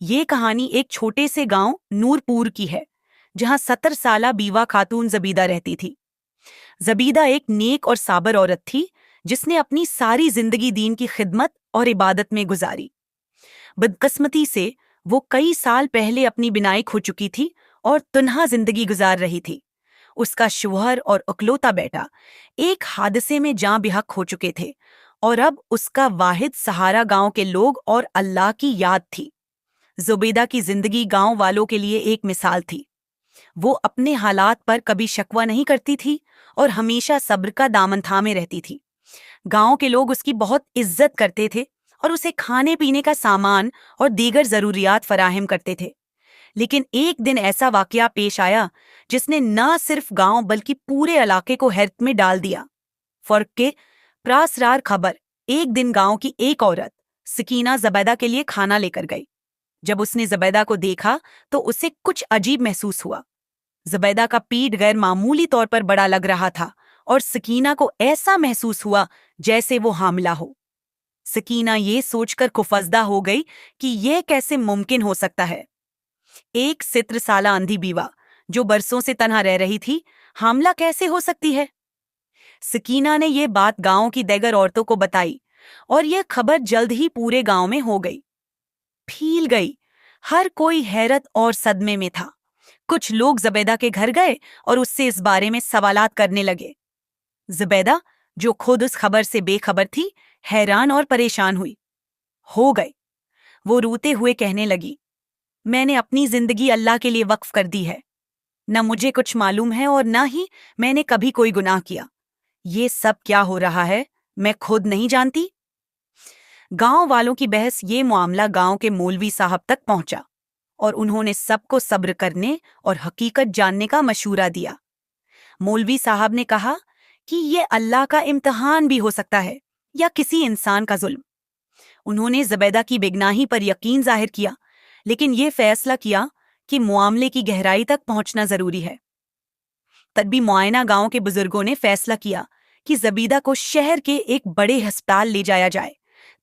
یہ کہانی ایک چھوٹے سے گاؤں نورپور کی ہے، جہاں 70 سالہ بیوہ خاتون زبیدہ رہتی تھی۔ زبیدہ ایک نیک اور صابر عورت تھی، جس نے اپنی ساری زندگی دین کی خدمت اور عبادت میں گزاری۔ بدقسمتی سے وہ کئی سال پہلے اپنی بینائی کھو چکی تھی اور تنہا زندگی گزار رہی تھی۔ اس کا شوہر اور اکلوتا بیٹا ایک حادثے میں جاں بحق ہو چکے تھے، اور اب اس کا واحد سہارا گاؤں کے لوگ اور اللہ کی یاد تھی۔ زبیدہ کی زندگی گاؤں والوں کے لیے ایک مثال تھی۔ وہ اپنے حالات پر کبھی شکوہ نہیں کرتی تھی اور ہمیشہ صبر کا دامن تھامے رہتی تھی۔ گاؤں کے لوگ اس کی بہت عزت کرتے تھے اور اسے کھانے پینے کا سامان اور دیگر ضروریات فراہم کرتے تھے۔ لیکن ایک دن ایسا واقعہ پیش آیا جس نے نہ صرف گاؤں بلکہ پورے علاقے کو حیرت میں ڈال دیا۔ فرق کے پراسرار خبر ایک دن گاؤں کی ایک عورت سکینہ زبیدہ کے لیے کھانا لے کر گئی۔ جب اس نے زبیدہ کو دیکھا تو اسے کچھ عجیب محسوس ہوا۔ زبیدہ کا پیٹ غیر معمولی طور پر بڑا لگ رہا تھا اور سکینہ کو ایسا محسوس ہوا جیسے وہ حاملہ ہو۔ سکینہ یہ سوچ کر خوفزدہ ہو گئی کہ یہ کیسے ممکن ہو سکتا ہے۔ ایک 70 سالہ اندھی بیوہ جو برسوں سے تنہا رہ رہی تھی، حاملہ کیسے ہو سکتی ہے؟ سکینہ نے یہ بات گاؤں کی دیگر عورتوں کو بتائی اور یہ خبر جلد ہی پورے گاؤں میں ہو گئی۔ پھیل گئی۔ ہر کوئی حیرت اور صدمے میں تھا۔ کچھ لوگ زبیدہ کے گھر گئے اور اس سے اس بارے میں سوالات کرنے لگے۔ زبیدہ، جو خود اس خبر سے بے خبر تھی، حیران اور پریشان ہوئی۔ ہو گئے، وہ روتے ہوئے کہنے لگی، میں نے اپنی زندگی اللہ کے لیے وقف کر دی ہے۔ نہ مجھے کچھ معلوم ہے اور نہ ہی میں نے کبھی کوئی گناہ کیا۔ یہ سب کیا ہو رہا ہے، میں خود نہیں جانتی۔ گاؤں والوں کی بحث یہ معاملہ گاؤں کے مولوی صاحب تک پہنچا، اور انہوں نے سب کو صبر کرنے اور حقیقت جاننے کا مشورہ دیا۔ مولوی صاحب نے کہا کہ یہ اللہ کا امتحان بھی ہو سکتا ہے یا کسی انسان کا ظلم۔ انہوں نے زبیدہ کی بےگناہی پر یقین ظاہر کیا، لیکن یہ فیصلہ کیا کہ معاملے کی گہرائی تک پہنچنا ضروری ہے۔ طبی معائنہ گاؤں کے بزرگوں نے فیصلہ کیا کہ زبیدہ کو شہر کے ایک بڑے ہسپتال لے جایا جائے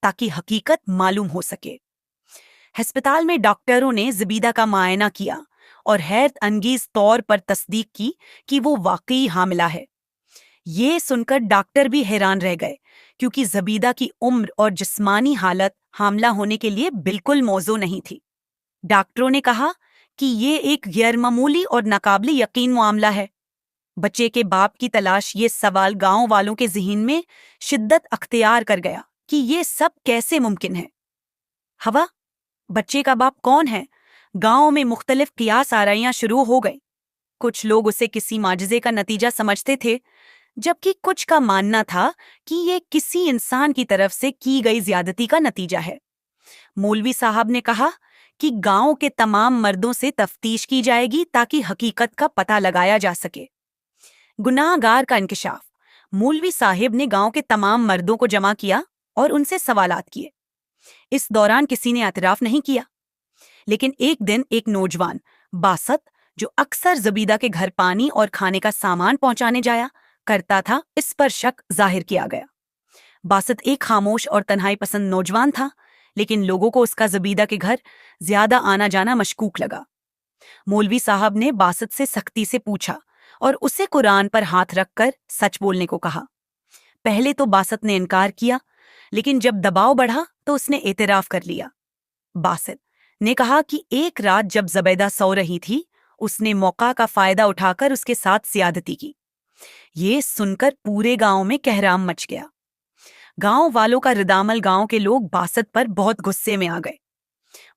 تاکہ حقیقت معلوم ہو سکے۔ ہسپتال میں ڈاکٹروں نے زبیدہ کا معائنہ کیا اور حیرت انگیز طور پر تصدیق کی کہ وہ واقعی حاملہ ہے۔ یہ سن کر ڈاکٹر بھی حیران رہ گئے، کیونکہ زبیدہ کی عمر اور جسمانی حالت حاملہ ہونے کے لیے بالکل موزوں نہیں تھی۔ ڈاکٹروں نے کہا کہ یہ ایک غیر معمولی اور ناقابل یقین معاملہ ہے۔ بچے کے باپ کی تلاش، یہ سوال گاؤں والوں کے ذہن میں شدت اختیار کر گیا کہ یہ سب کیسے ممکن ہے۔ ہوا، بچے کا باپ کون ہے؟ گاؤں میں مختلف قیاس آرائیاں شروع ہو گئیں۔ کچھ لوگ اسے کسی معجزے کا نتیجہ سمجھتے تھے، جبکہ کچھ کا ماننا تھا کہ یہ کسی انسان کی طرف سے کی گئی زیادتی کا نتیجہ ہے۔ مولوی صاحب نے کہا کہ گاؤں کے تمام مردوں سے تفتیش کی جائے گی تاکہ حقیقت کا پتہ لگایا جا سکے۔ گناہ گار کا انکشاف۔ مولوی صاحب نے گاؤں کے تمام مردوں کو جمع کیا اور ان سے سوالات کیے۔ اس دوران کسی نے اعتراف نہیں کیا، لیکن ایک دن ایک نوجوان باسط، جو اکثر زبیدہ کے گھر پانی اور کھانے کا سامان پہنچانے جایا کرتا تھا، اس پر شک ظاہر کیا گیا۔ باسط ایک خاموش اور تنہائی پسند نوجوان تھا، لیکن لوگوں کو اس کا زبیدہ کے گھر زیادہ آنا جانا مشکوک لگا۔ مولوی صاحب نے باسط سے سختی سے پوچھا اور اسے قرآن پر ہاتھ رکھ کر سچ بولنے کو کہا۔ پہلے تو باسط نے انکار کیا، لیکن جب دباؤ بڑھا تو اس نے اعتراف کر لیا۔ باسط نے کہا کہ ایک رات جب زبیدہ سو رہی تھی، اس نے موقع کا فائدہ اٹھا کر اس کے ساتھ زیادتی کی۔ یہ سن کر پورے گاؤں میں کہرام مچ گیا۔ گاؤں والوں کا ردعمل گاؤں کے لوگ باسط پر بہت غصے میں آ گئے۔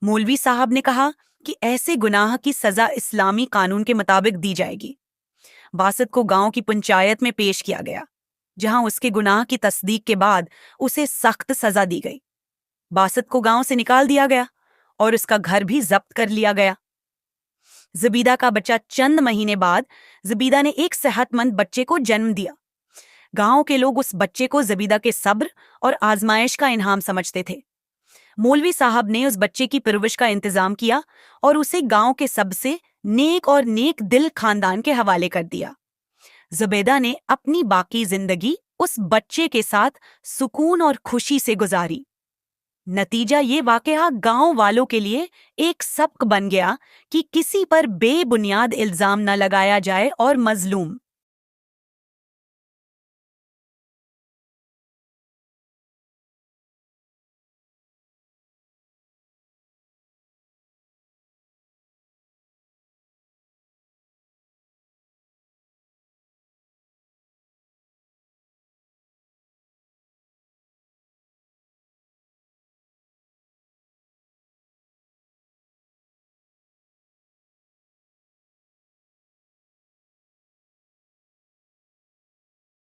مولوی صاحب نے کہا کہ ایسے گناہ کی سزا اسلامی قانون کے مطابق دی جائے گی۔ باسط کو گاؤں کی پنچایت میں پیش کیا گیا، جہاں اس کے گناہ کی تصدیق کے بعد اسے سخت سزا دی گئی۔ باسط کو گاؤں سے نکال دیا گیا اور اس کا گھر بھی ضبط کر لیا گیا۔ زبیدہ کا بچہ چند مہینے بعد زبیدہ نے ایک صحت مند بچے کو جنم دیا۔ گاؤں کے لوگ اس بچے کو زبیدہ کے صبر اور آزمائش کا انعام سمجھتے تھے۔ مولوی صاحب نے اس بچے کی پرورش کا انتظام کیا اور اسے گاؤں کے سب سے نیک اور نیک دل خاندان کے حوالے کر دیا۔ زبیدہ نے اپنی باقی زندگی اس بچے کے ساتھ سکون اور خوشی سے گزاری۔ نتیجہ یہ واقعہ گاؤں والوں کے لیے ایک سبق بن گیا کہ کسی پر بے بنیاد الزام نہ لگایا جائے اور مظلوم